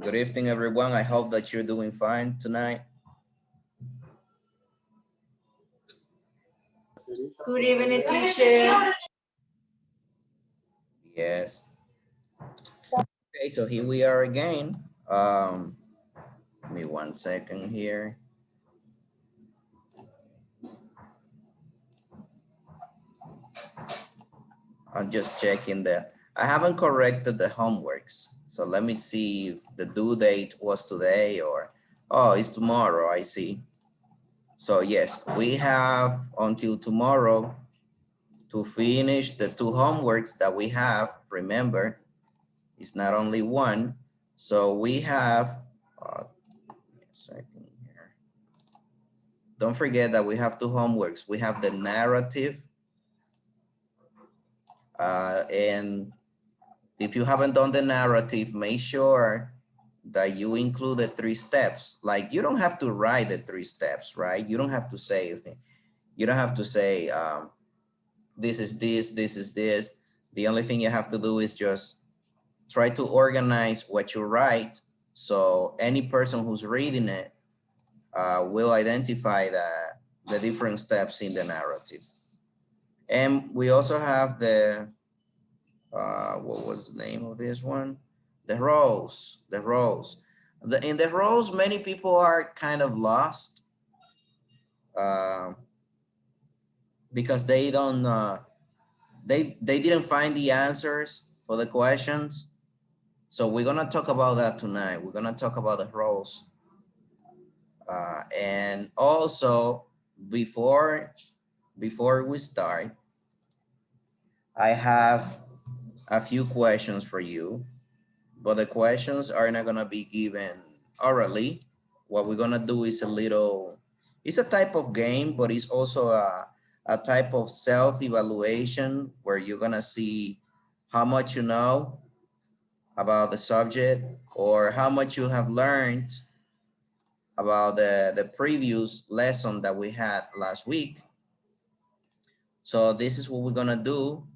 Good evening, everyone. I hope that you're doing fine tonight. Good evening, teacher. Yes. Okay, so here we are again. Give me 1 second here. I'm just checking I haven't corrected the homeworks. So let me see if the due date was today or, oh, it's tomorrow, I see. So yes, we have until tomorrow to finish the 2 homeworks that we have. Remember, it's not only one. So we have, give me a second here. Don't forget that we have 2 homeworks. We have the narrative. And if you haven't done the narrative, make sure that you include the 3 steps. Like you don't have to write the 3 steps, right? You don't have to say, you don't have to say, this is this, this is this. The only thing you have to do is just try to organize what you write. So any person who's reading it will identify the different steps in the narrative. And we also have the, what was the name of this one? The roles, the roles. In the roles, many people are kind of lost because they don't, they didn't find the answers for the questions. So we're gonna talk about that tonight. We're gonna talk about the roles. And also, before we start, I have a few questions for you, but the questions are not gonna be given orally. What we're gonna do is it's a type of game, but it's also a type of self-evaluation where you're gonna see how much you know about the subject or how much you have learned about the previous lesson that we had last week. So this is what we're gonna do.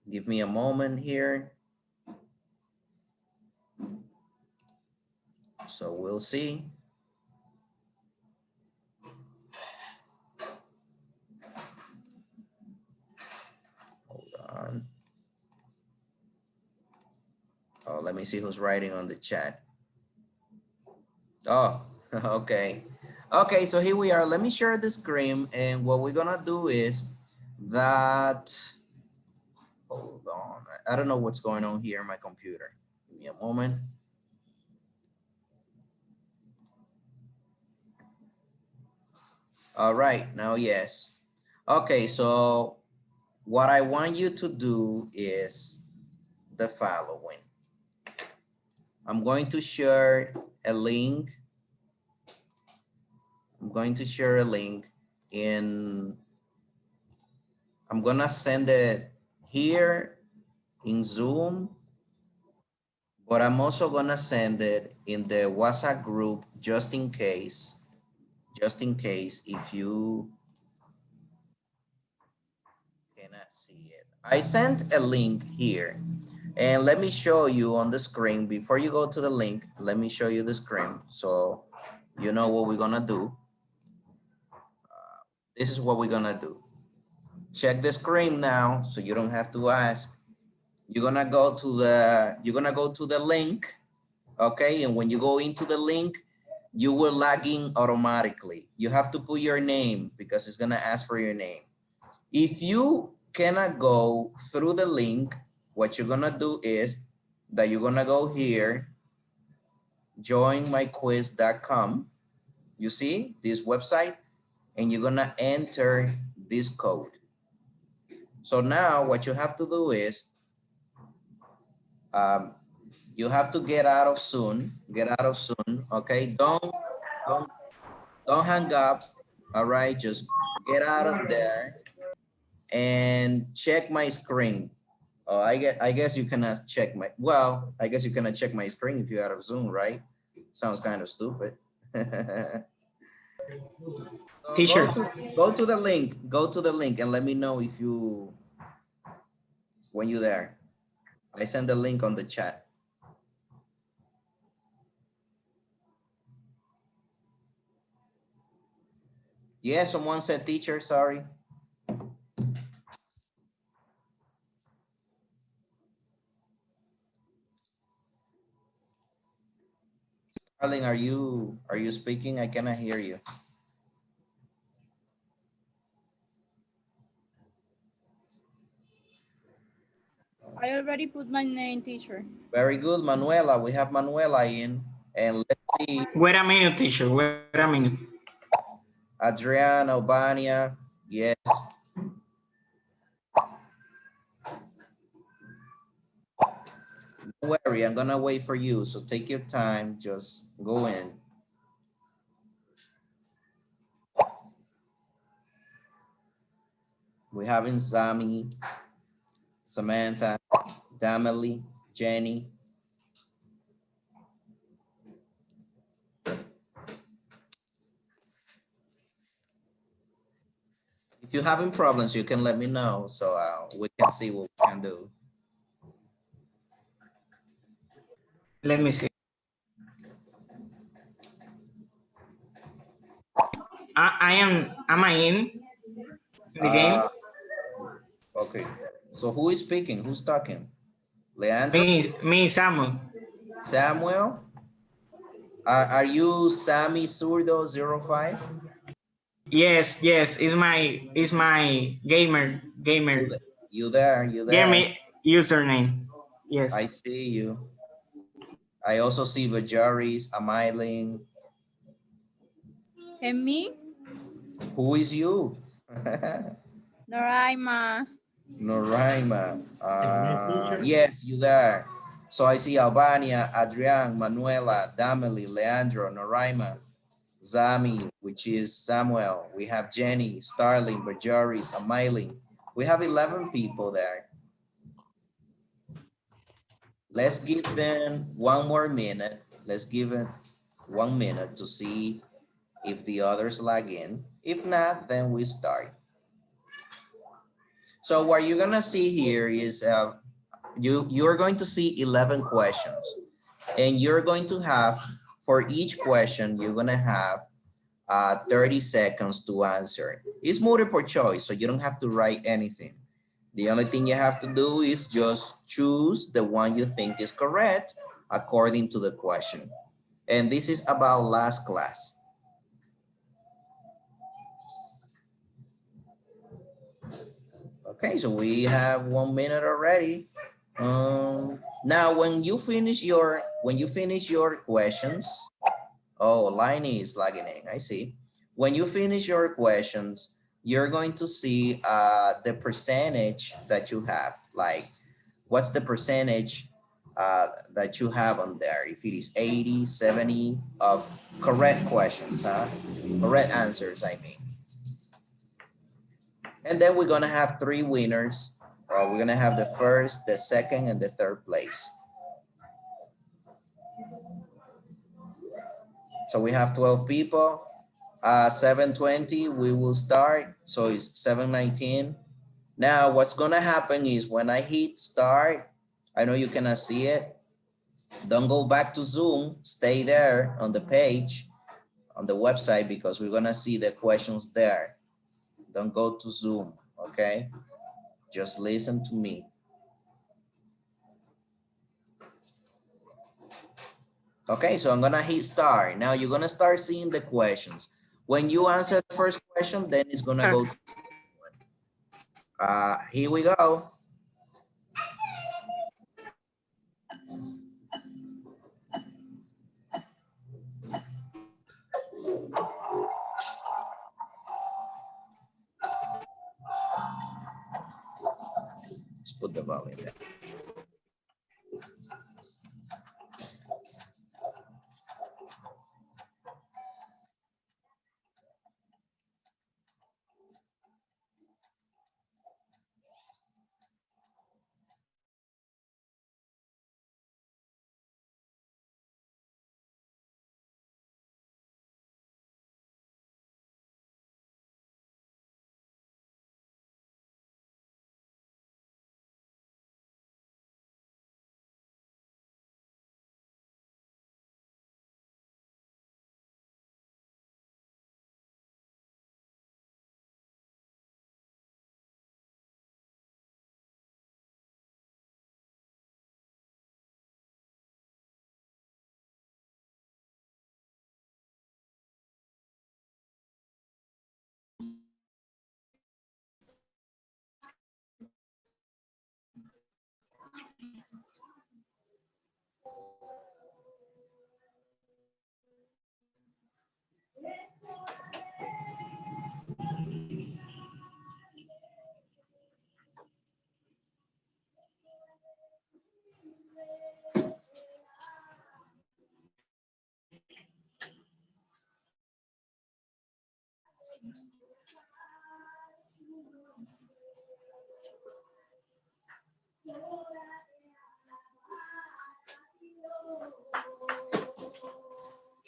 Give me a moment here. So we'll see. Hold on. Oh, let me see who's writing on the chat. Oh, okay. Okay, so here we are. Let me share the screen. And what we're gonna do is that, hold on. I don't know what's going on here in my computer. Give me a moment. All right, now yes. Okay, so what I want you to do is the following. I'm going to share a link. I'm going to share a link in, I'm gonna send it here in Zoom, but I'm also gonna send it in the WhatsApp group just in case if you cannot see it. I sent a link here and let me show you on the screen before you go to the link. Let me show you the screen so you know what we're gonna do. This is what we're gonna do. Check the screen now so you don't have to ask. You're gonna go to the link, okay? And when you go into the link, you will log in automatically. You have to put your name because it's gonna ask for your name. If you cannot go through the link, what you're gonna do is that you're gonna go here, joinmyquiz.com. You see this website, and you're gonna enter this code. So now what you have to do is you have to get out of Zoom, okay? Don't hang up, all right? Just get out of there and check my screen. Oh, I guess you cannot check my, well, I guess you cannot check my screen if you're out of Zoom, right? Sounds kind of stupid. So Teacher. go to the link and let me know if when you're there. I send the link on the chat. Yeah, someone said teacher, sorry. Darling, are you speaking? I cannot hear you. I already put my name, teacher. Very good, Manuela. We have Manuela in. And let's see, Wait a minute, teacher. Wait a minute. Adriana, Albania. Yes. Don't worry, I'm gonna wait for you. So take your time, just go in. We having Zami, Samantha, Dameli, Jenny. If you're having problems, you can let me know so we can see what we can do. Let me see. Am I in the game? Okay. So who is speaking? Who's talking? Leandro? Me, Samuel. Samuel? Are you Sammy Zurdo 05? Yes, it's my gamer You there? gamer username. I Yes. see you. I also see Bajaris, Amylin. And me, Who is you? Noraima. Noraima. Yes, you there. So I see Albania, Adrian, Manuela, Dameli, Leandro, Noraima, Zami, which is Samuel. We have Jenny, Starling, Bajaris, Amylin. We have 11 people there. Let's give them one more minute. Let's give it 1 minute to see if the others log in. If not, then we start. So what you're gonna see here is you're going to see 11 questions, and you're going to have, for each question, you're gonna have 30 seconds to answer. It's multiple choice, so you don't have to write anything. The only thing you have to do is just choose the one you think is correct according to the question. And this is about last class. Okay, so we have 1 minute already. Now, when you finish your questions, oh, Liney is logging in. I see. When you finish your questions, you're going to see the percentage that you have. Like, what's the percentage that you have on there? If it is 80, 70 of correct questions, correct answers, I mean. And then we're gonna have 3 winners. We're gonna have the first, the second, and the third place. So we have 12 people. 7:20, we will start. So it's 7:19. Now what's gonna happen is when I hit start, I know you cannot see it. Don't go back to Zoom, stay there on the page, on the website, because we're gonna see the questions there. Don't go to Zoom, okay? Just listen to me. Okay, so I'm gonna hit start. Now you're gonna start seeing the questions. When you answer the first question, then it's gonna go to here we go. Let's put the volume down.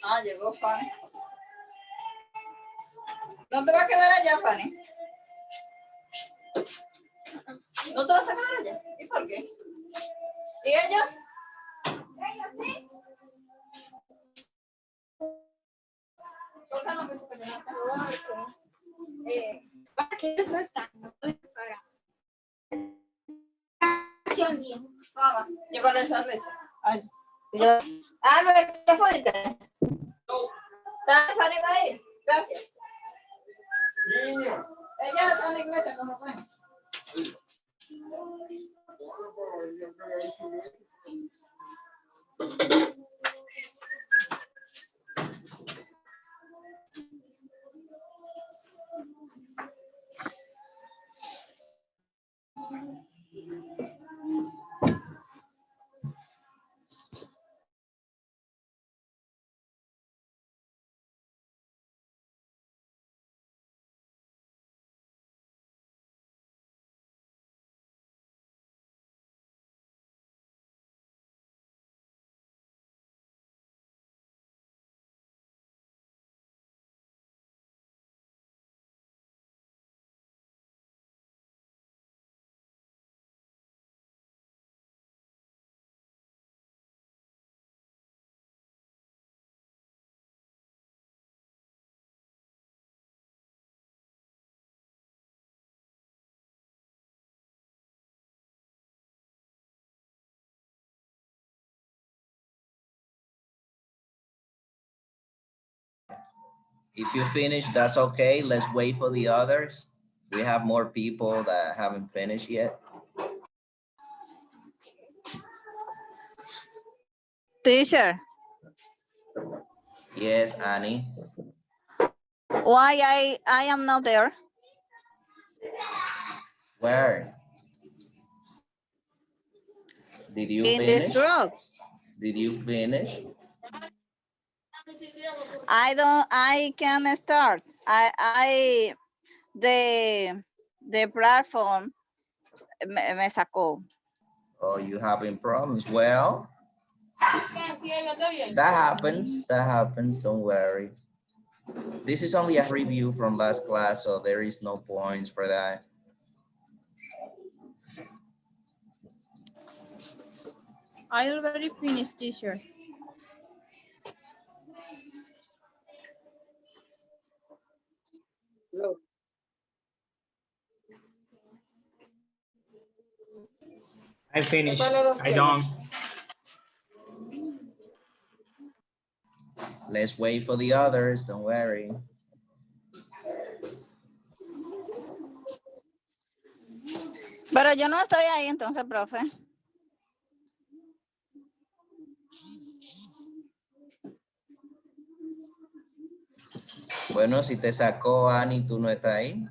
Ah, llegó Fanny. ¿Dónde va a quedar allá, Fanny? ¿No te vas a quedar allá? ¿Y por qué? ¿Y ellos? Ellos sí. ¿Por qué no me dice que no están? Porque ellos no están. No pueden pagar. Vamos, llévale esas leches. Ay, Albert, ¿qué fuiste? Fanny va a ir. Gracias. Ella está en la iglesia con Rubén. If you finish, that's okay. Let's wait for the others. We have more people that haven't finished yet. Teacher, Yes, Annie. why I am not there? Where? Did you In this finish? group. Did you finish? I can start. The platform me sacó. Oh, you having problems? Well, that happens. That happens. Don't worry. This is only a review from last class, so there is no points for that. I already finished, teacher. I finished. I don't. Let's wait for the others. Don't worry. Pero yo no estoy ahí entonces, profe. Bueno, si te sacó Annie, tú no estás ahí.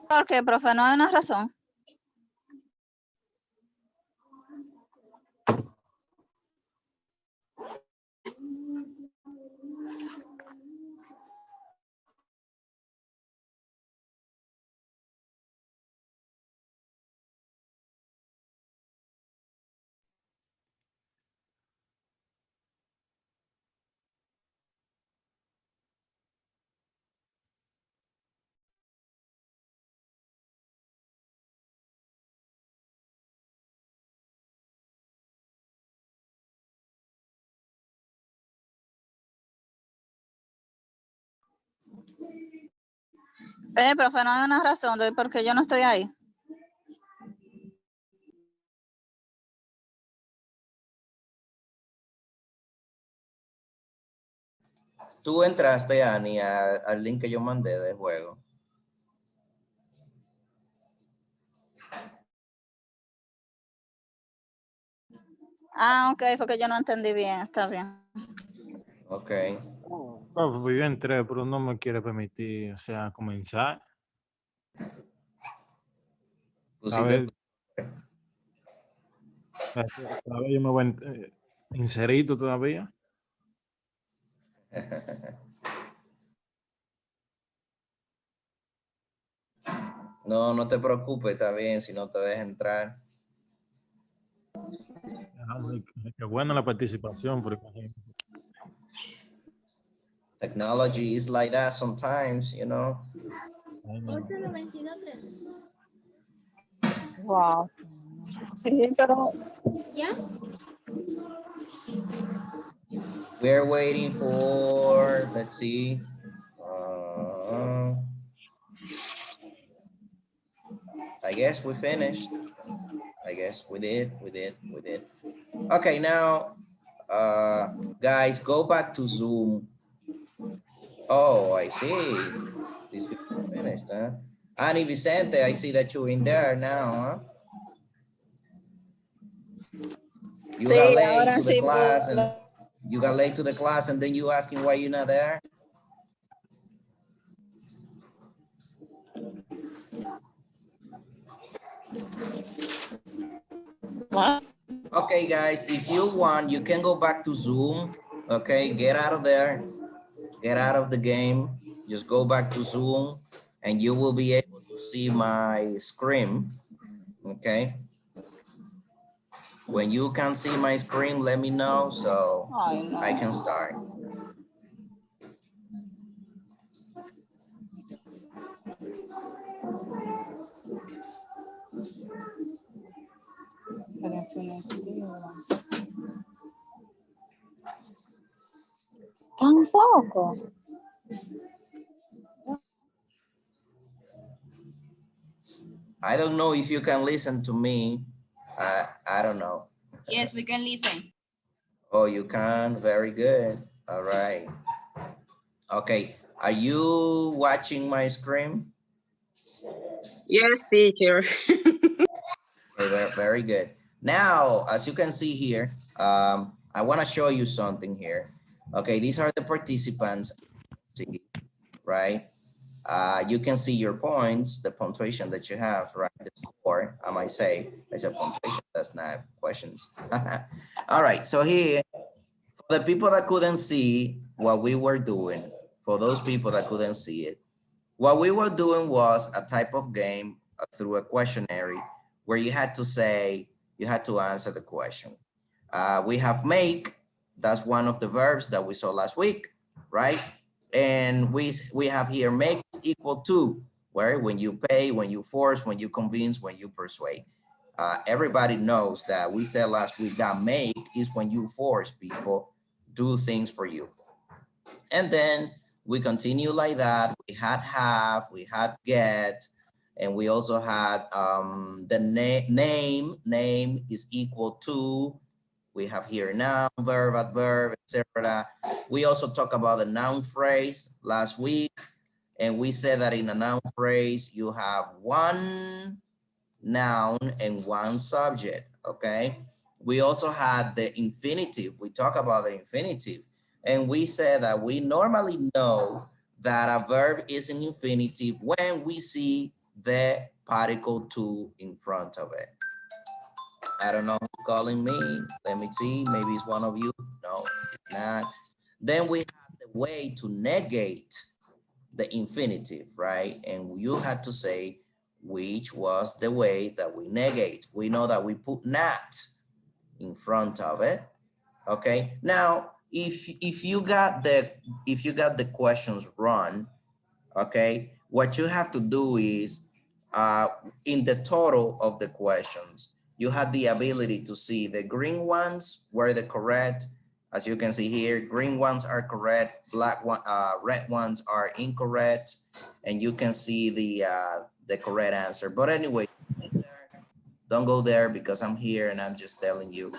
¿Por qué, profe? No hay una razón. Profe, no hay una razón de por qué yo no estoy ahí. Tú entraste, Annie, al link que yo mandé del juego. Ah, ok, porque yo no entendí bien, está bien. Ok. Profe, pues yo entré, pero no me quiere permitir, o sea, comenzar. A Pusiste ver, Todavía yo me voy inserito todavía. No, no te preocupes, está bien si no te deja entrar. Qué buena la participación, por ejemplo. Technology is like that sometimes, you know. Ay, no. 8:92:3. Wow. Sí, pero ¿Ya? We're waiting for, let's see. I guess we finished. I guess we did. Okay, now, guys, go back to Zoom. Oh, I see. These people are finished, huh? Ani Vicente, I see that you're in there now, huh? You got sí, late ahora to the sí class and puedo. you got late to the class and then you asking why you're not there? What? Okay, guys, if you want, you can go back to Zoom. Okay, get out of there. Get out of the game. Just go back to Zoom and you will be able to see my screen. Okay. When you can see my screen, let me know so Ay, no. I can start. El infinitivo. Tampoco. I don't know if you can listen to me. I don't know. Yes, we can listen. Oh, you can. Very good. All right. Okay. Are you watching my screen? Yes, teacher. Okay, very good. Now, as you can see here, I want to show you something here. Okay, these are the participants, see, right? You can see your points, the punctuation that you have, right? The score, I might say. I said punctuation, that's not questions. All right, so here, for the people that couldn't see what we were doing, for those people that couldn't see it, what we were doing was a type of game through a questionnaire where you had to say, you had to answer the question. We have make, that's one of the verbs that we saw last week, right? And we have here make is equal to, where when you pay, when you force, when you convince, when you persuade. Everybody knows that we said last week that make is when you force people do things for you. And then we continue like that. We had have, we had get, and we also had the name is equal to, we have here noun, verb, adverb, etc. We also talked about the noun phrase last week, and we said that in a noun phrase, you have one noun and one subject, okay? We also had the infinitive. We talk about the infinitive, and we said that we normally know that a verb is an infinitive when we see the particle to in front of it. I don't know who's calling me. Let me see. Maybe it's one of you. No, it's not. Then we have the way to negate the infinitive, right? And you had to say which was the way that we negate. We know that we put not in front of it. Okay. Now, if you got the questions wrong, okay, what you have to do is in the total of the questions, you had the ability to see the green ones were the correct. As you can see here, green ones are correct, red ones are incorrect, and you can see the correct answer. But anyway, don't go there because I'm here and I'm just telling you.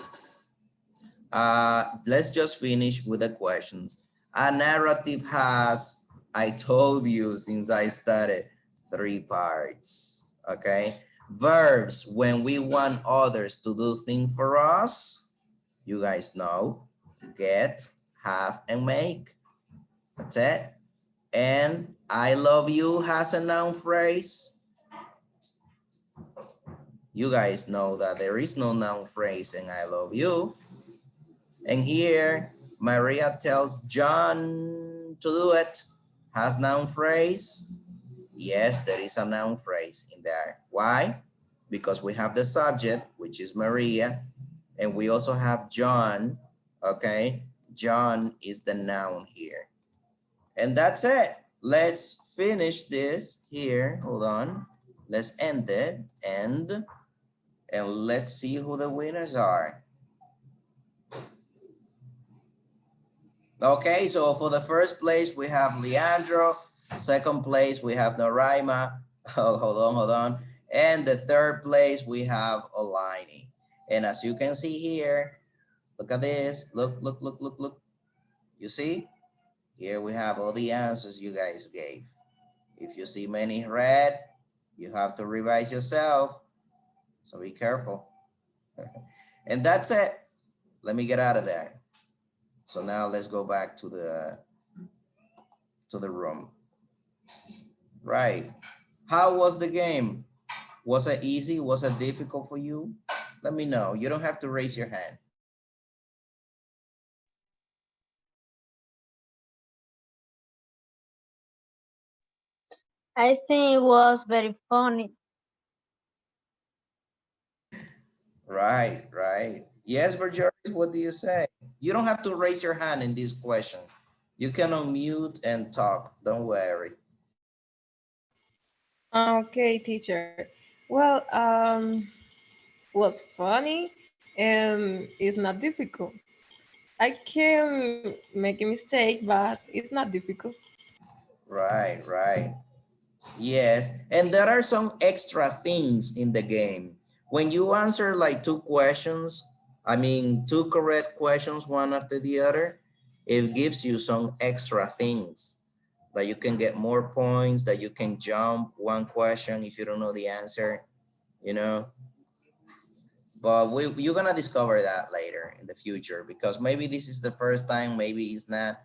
Let's just finish with the questions. A narrative has, I told you since I started, 3 parts, okay? Verbs, when we want others to do things for us, you guys know, get, have, and make. That's it. And I love you has a noun phrase. You guys know that there is no noun phrase in I love you. And here, Maria tells John to do it. Has noun phrase? Yes, there is a noun phrase in there. Why? Because we have the subject, which is Maria, and we also have John, okay? John is the noun here. And that's it. Let's finish this here. Hold on. Let's end it. And let's see who the winners are. Okay, so for the first place, we have Leandro. Second place, we have Noraima. Oh, hold on. And the third place, we have Olaini. And as you can see here, look at this. Look. You see? Here we have all the answers you guys gave. If you see many red, you have to revise yourself. So be careful. And that's it. Let me get out of there. So now let's go back to the room. Right. How was the game? Was it easy? Was it difficult for you? Let me know. You don't have to raise your hand. I think it was very funny. Right. Yes, Bergeris, what do you say? You don't have to raise your hand in this question. You can unmute and talk. Don't worry. Okay, teacher. Well, was funny and it's not difficult. I can make a mistake, but it's not difficult. Right. Yes, and there are some extra things in the game. When you answer like two correct questions, one after the other, it gives you some extra things that you can get more points, that you can jump one question if you don't know the answer, you know. But you're gonna discover that later in the future, because maybe this is the first time, maybe it's not,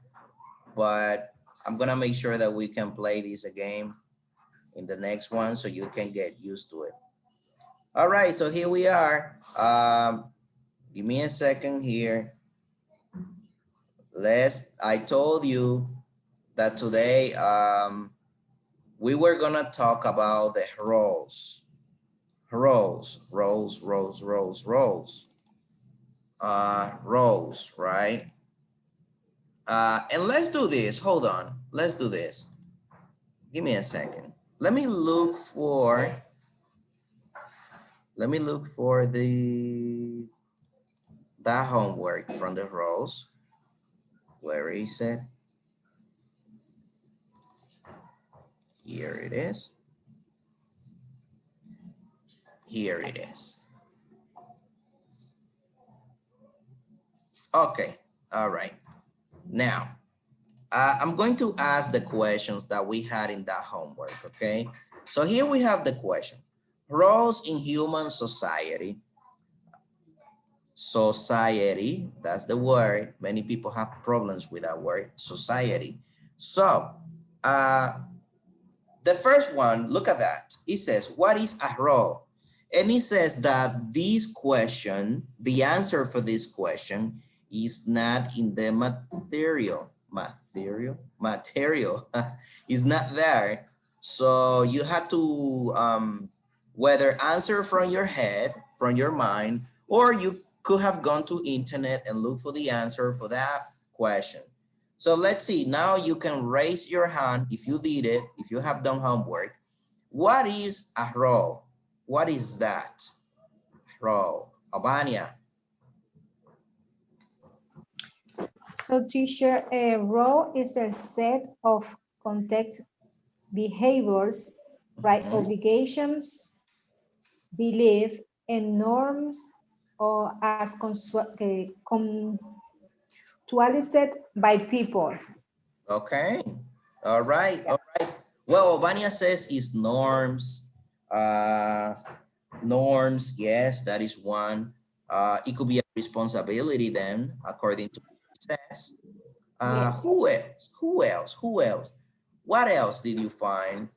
but I'm gonna make sure that we can play this game in the next one so you can get used to it. All right, so here we are. Give me a second here. I told you that today we were gonna talk about the roles. Roles, right? And let's do this. Hold on. Let's do this. Give me a second. Let me look for that homework from the roles. Where is it? Here it is. Here it is. Okay. All right. Now, I'm going to ask the questions that we had in that homework, okay? So here we have the question. Roles in human society. Society, that's the word. Many people have problems with that word, society. So, the first one, look at that. It says, what is a role? And it says that this question, the answer for this question is not in the material is not there. So you have to whether answer from your head, from your mind, or you could have gone to internet and look for the answer for that question. So let's see, now you can raise your hand if you did it, if you have done homework. What is a role? What is that? Role. Albania. So teacher, a role is a set of conduct behaviors, right, obligations, belief, and norms, or as contractualized by people. Okay. All right. Well, Albania says is norms. Norms, yes, that is one. It could be a responsibility then, according to what it says. Yes. Who else? What else did you find?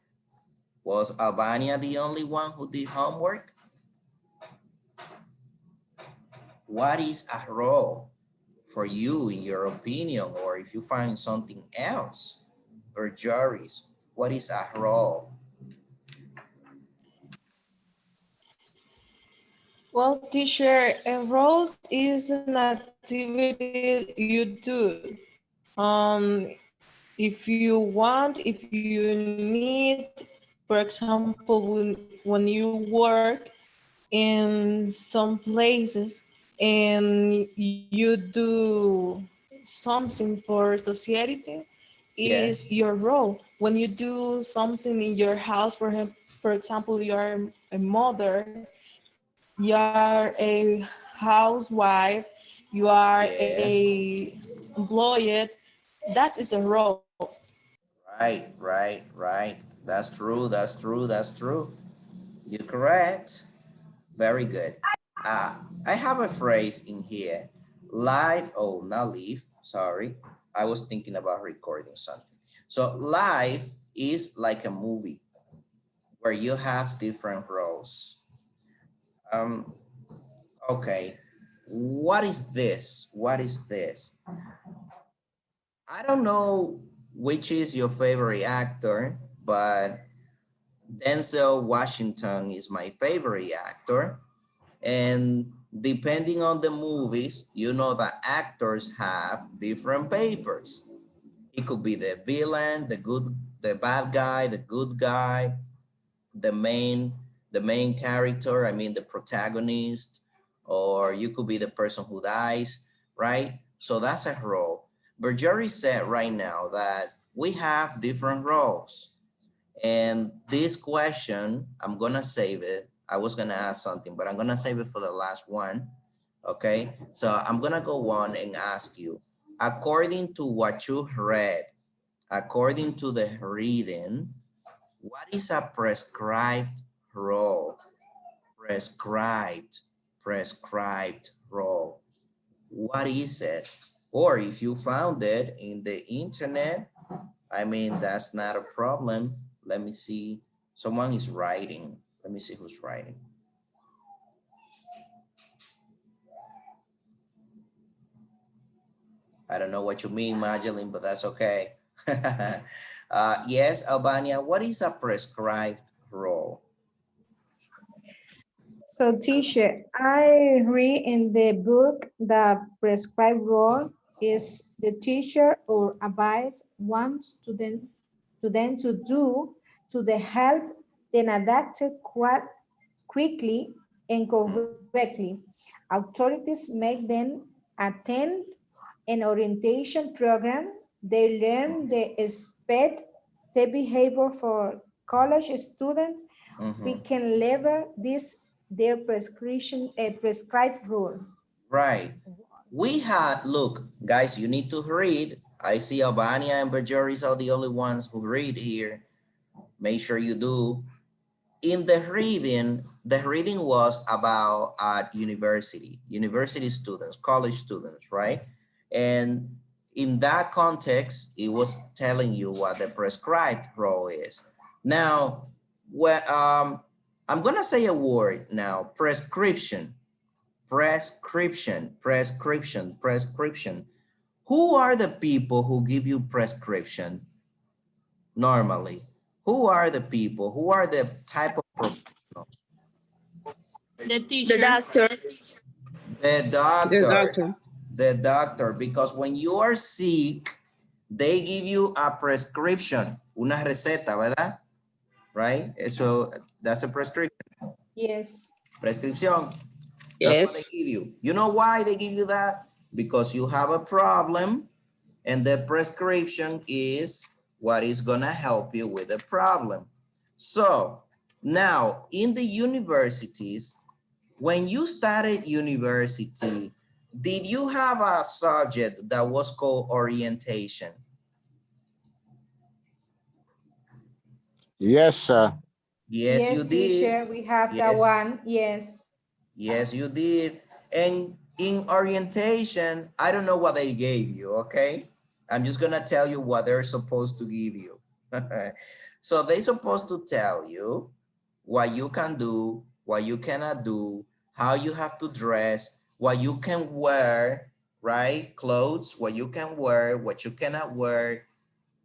Was Albania the only one who did homework? what is a role for you in your opinion, or if you find something else, or Joris, what is a role? Well, teacher, roles is an activity you do. If you want, if you need, for example, when you work in some places and you do something for society, Yes. is your role. When you do something in your house, for example, you are a mother, you are a housewife, you are Yeah. a employee, that is a role. Right. That's true, that's true, that's true. You're correct. Very good. I have a phrase in here. Life, oh, not leave, sorry. I was thinking about recording something. So life is like a movie where you have different roles. Um, okay. What is this? What is this? I don't know which is your favorite actor, but Denzel Washington is my favorite actor. And depending on the movies, you know that actors have different papers. It could be the villain, the bad guy, the good guy, the main character, I mean the protagonist, or you could be the person who dies, right? So that's a role. But Jerry said right now that we have different roles. And this question, I'm gonna save it. I was gonna ask something, but I'm gonna save it for the last one. Okay, so I'm gonna go on and ask you, according to what you read, according to the reading, what is a prescribed role? Prescribed role. What is it? Or if you found it in the internet, I mean, that's not a problem. Let me see. Someone is writing. Let me see who's writing. I don't know what you mean, Magdalene, but that's okay. Yes, Albania, what is a prescribed role? So teacher, I read in the book the prescribed role is the teacher or advice wants to them to do to the help then adapted quickly and correctly. Authorities make them attend an orientation program. They learn the expect the behavior for college students. We can lever this their prescribed rule. Right. We had, look, guys, you need to read. I see Albania and Bergeris are the only ones who read here. Make sure you do. In the reading was about university students, college students, right? And in that context, it was telling you what the prescribed role is. Now, I'm gonna say a word now, prescription. Who are the people who give you prescription normally? Who are the people? Who are the type of professionals? The teacher. The doctor. The The doctor. The doctor, because when you are sick, they give you a prescription, una receta, ¿verdad? Right? So that's a prescription. Yes. Prescription. That's Yes. what they give you. You know why they give you that? Because you have a problem and the prescription is what is gonna help you with the problem. So now in the universities, when you started university, did you have a subject that was called orientation? Yes, sir. Yes, you did. Teacher, we have that Yes. one. Yes. Yes, you did. And in orientation, I don't know what they gave you, okay? I'm just gonna tell you what they're supposed to give you. So they're supposed to tell you what you can do, what you cannot do, how you have to dress, what you can wear, right? Clothes, what you can wear, what you cannot wear,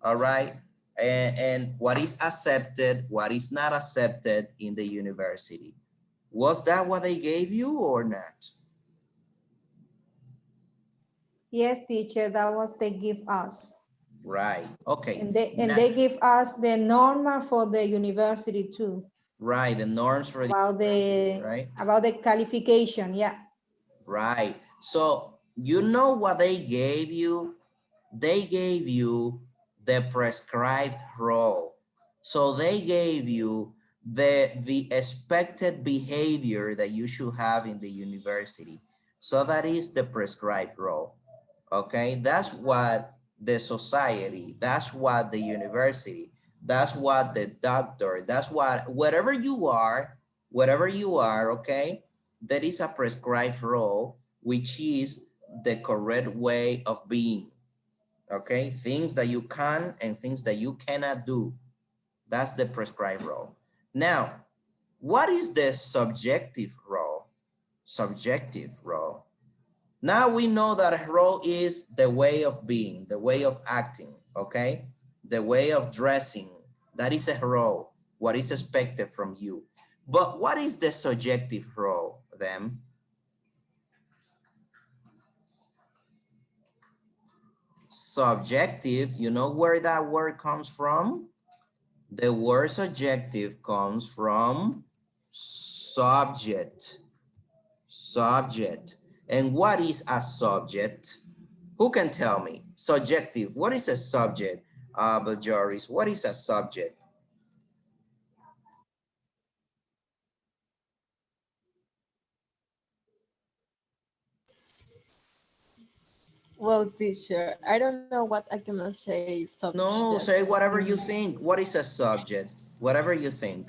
all right? And what is accepted, what is not accepted in the university. Was that what they gave you or not? Yes, teacher, that was they give us. Right, okay. And Now- they give us the normal for the university too. right, the norms for the About right? about the qualification, yeah. Right. So you know what they gave you? They gave you the prescribed role. So they gave you the expected behavior that you should have in the university. So that is the prescribed role. Okay, that's what the society, that's what the university, that's what the doctor, that's what, whatever you are, okay, there is a prescribed role, which is the correct way of being, okay? Things that you can and things that you cannot do. That's the prescribed role. Now, what is the subjective role? Subjective role. Now we know that a role is the way of being, the way of acting, okay? The way of dressing. That is a role, what is expected from you. But what is the subjective role then? Subjective, you know where that word comes from? The word subjective comes from subject. Subject. And what is a subject? Who can tell me? Subjective. What is a subject? But Joris, what is a subject? Well, teacher, I don't know what I can say. No, Subject. say whatever you think. What is a subject? Whatever you think.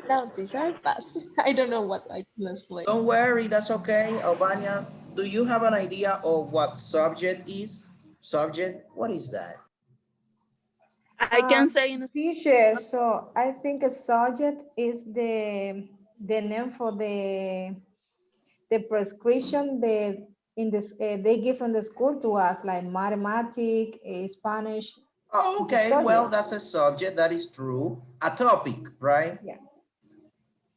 No, teacher, I pass. I don't know what I can explain. Don't worry, that's okay. Albania, do you have an idea of what subject is? Subject, what is that? I can say in Teacher, so I think a subject is the name for the prescription that in this they give from the school to us, like mathematics, Spanish. Oh, It's a okay, well, subject. that's a subject, that is true. A topic, right? Yeah.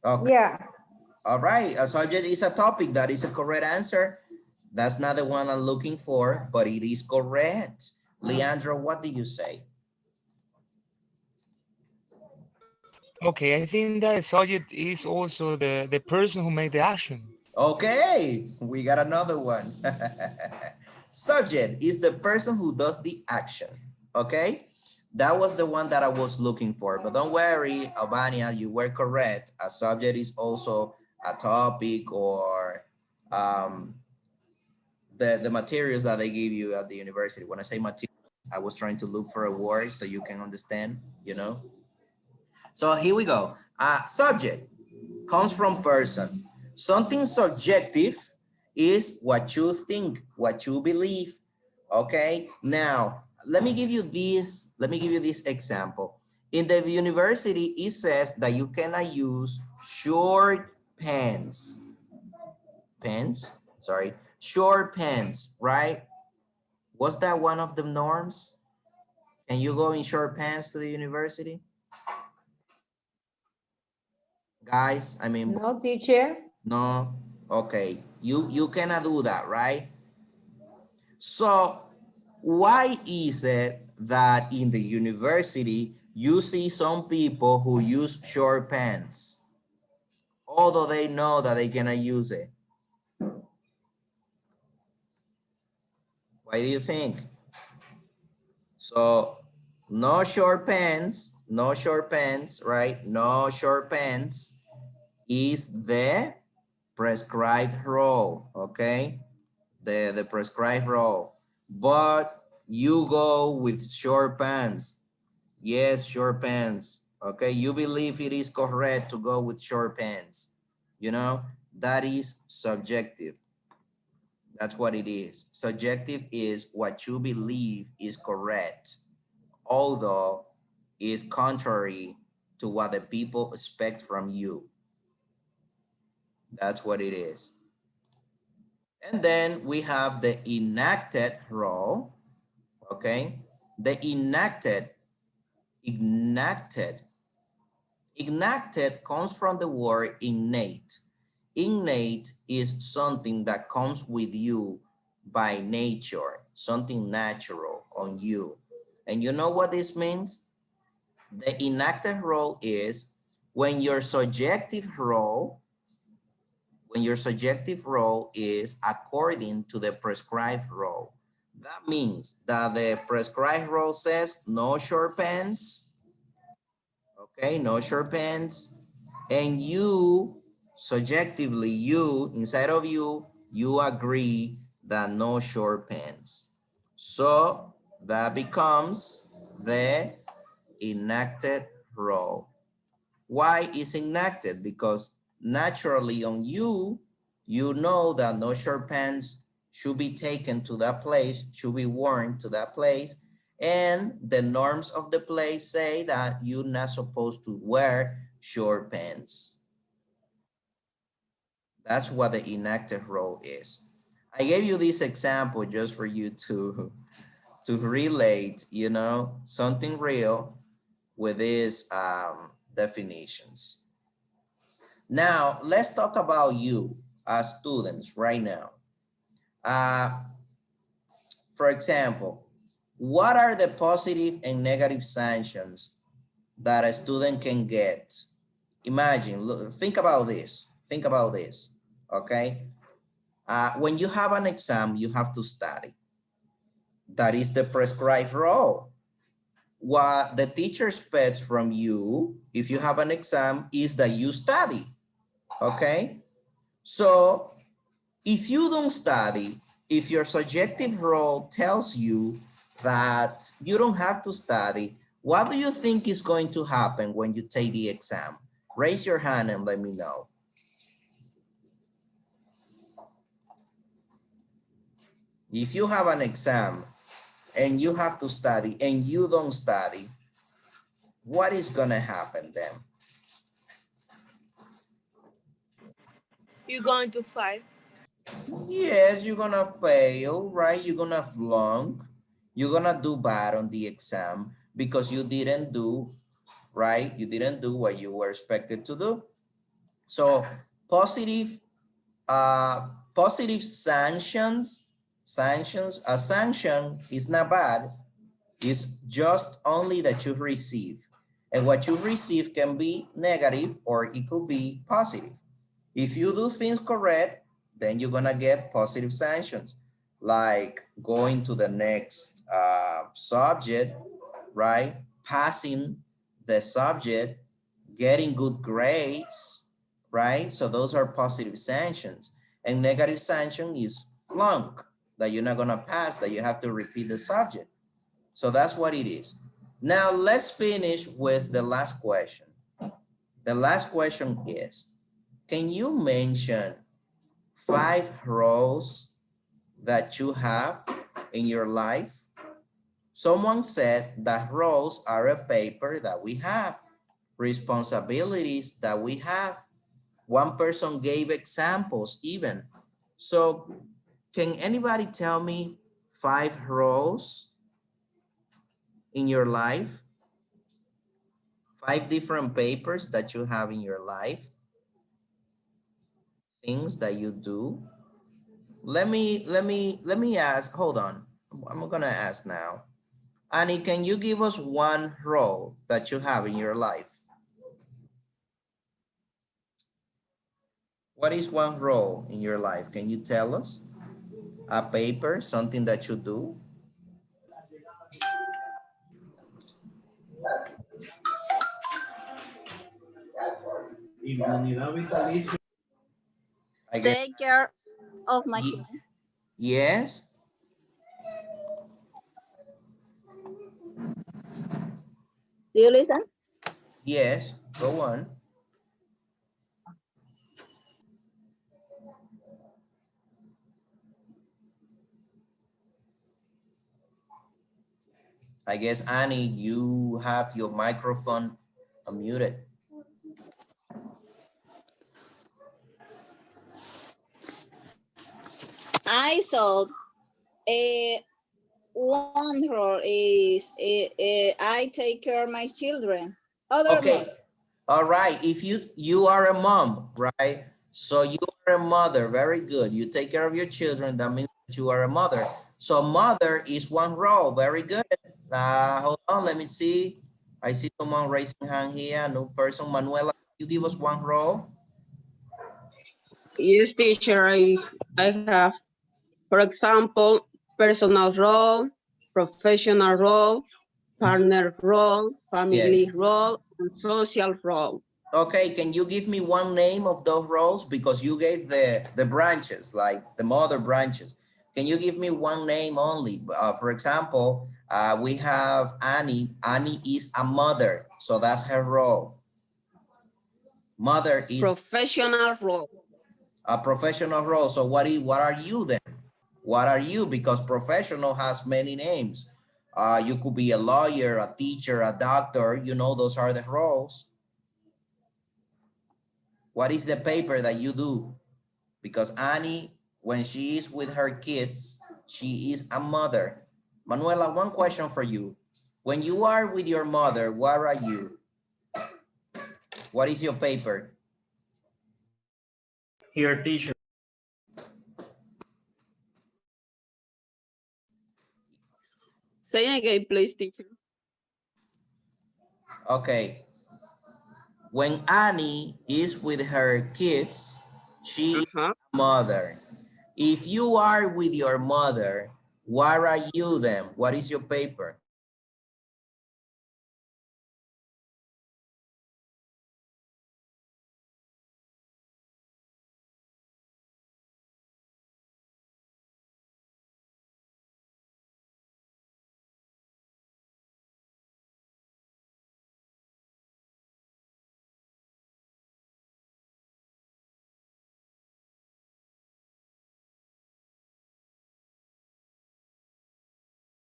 Okay. Yeah. All right, a subject is a topic. That is a correct answer. That's not the one I'm looking for, but it is correct. Leandro, what do you say? Okay, I think that the subject is also the person who made the action. Okay, we got another one. Subject is the person who does the action, okay? That was the one that I was looking for, but don't worry, Albania, you were correct. A subject is also a topic or the materials that they give you at the university. When I say material, I was trying to look for a word so you can understand, you know? So here we go. Subject comes from person. Something subjective is what you think, what you believe. Okay. Now, let me give you this example. In the university, it says that you cannot use short pants. Short pants, right? Was that one of the norms? Can you go in short pants to the university? Guys, I mean, No, teacher. no, okay, you cannot do that, right? So why is it that in the university you see some people who use short pants, although they know that they cannot use it? Why do you think? So no short pants, right? No short pants is the prescribed role, okay? The prescribed role, but you go with short pants. Yes, short pants, okay? You believe it is correct to go with short pants, you know? That is subjective. That's what it is. Subjective is what you believe is correct, although is contrary to what the people expect from you. That's what it is. And then we have the enacted role, okay? The enacted comes from the word innate. Innate is something that comes with you by nature, something natural on you. And you know what this means? The enacted role is when your subjective role is according to the prescribed role. That means that the prescribed role says no short pants, okay, no short pants, and you, subjectively, you, inside of you, you agree that no short pants. So that becomes the enacted role. Why is enacted? Because naturally on you, you know that no short pants should be taken to that place, should be worn to that place, and the norms of the place say that you're not supposed to wear short pants. That's what the enacted role is. I gave you this example just for you to relate, you know, something real with these definitions. Now, let's talk about you as students right now. For example, what are the positive and negative sanctions that a student can get? Imagine, look, think about this, okay? When you have an exam, you have to study. That is the prescribed role. What the teacher expects from you, if you have an exam, is that you study, okay? So if you don't study, if your subjective role tells you that you don't have to study, what do you think is going to happen when you take the exam? Raise your hand and let me know. If you have an exam and you have to study and you don't study, what is gonna happen then? You're going to fight. Yes, you're gonna fail, right? You're gonna flunk. You're gonna do bad on the exam because you didn't do, right? You didn't do what you were expected to do. So positive sanctions, a sanction is not bad. It's just only that you receive. And what you receive can be negative or it could be positive. If you do things correct, then you're gonna get positive sanctions, like going to the next subject, right? Passing the subject, getting good grades, right? So those are positive sanctions. And negative sanction is flunk, that you're not gonna pass, that you have to repeat the subject. So that's what it is. Now let's finish with the last question. The last question is, can you mention 5 roles that you have in your life? Someone said that roles are a paper that we have, responsibilities that we have. One person gave examples even. So can anybody tell me 5 roles in your life? 5 different papers that you have in your life? Things that you do? Let me ask, hold on. I'm gonna ask now. Annie, can you give us 1 role that you have in your life? What is 1 role in your life? Can you tell us? A paper, something that you do? I guess, Take care of my Ye- client. yes. Do you listen? Yes, go on. I guess, Annie, you have your microphone Unmuted. I thought one role is I take care of my children. Other Okay. mom. All right. If you are a mom, right? So you are a mother. Very good. You take care of your children. That means that you are a mother. So mother is one role. Very good. Hold on. Let me see. I see someone raising hand here. New person. Manuela, you give us one role. Yes, teacher, I have, for example, personal role, professional role, partner role, family Yes. role, and social role. Okay, can you give me one name of those roles? Because you gave the branches, like the mother branches. Can you give me one name only? For example, we have Annie. Annie is a mother, so that's her role. Mother is Professional role. a professional role. So what are you then? What are you? Because professional has many names. You could be a lawyer, a teacher, a doctor. You know, those are the roles. What is the paper that you do? Because Annie, when she is with her kids, she is a mother. Manuela, one question for you. When you are with your mother, what are you? What is your paper? Here, teacher. Say again, please, teacher. Okay. When Annie is with her kids, she is a mother. If you are with your mother, what are you then? What is your paper?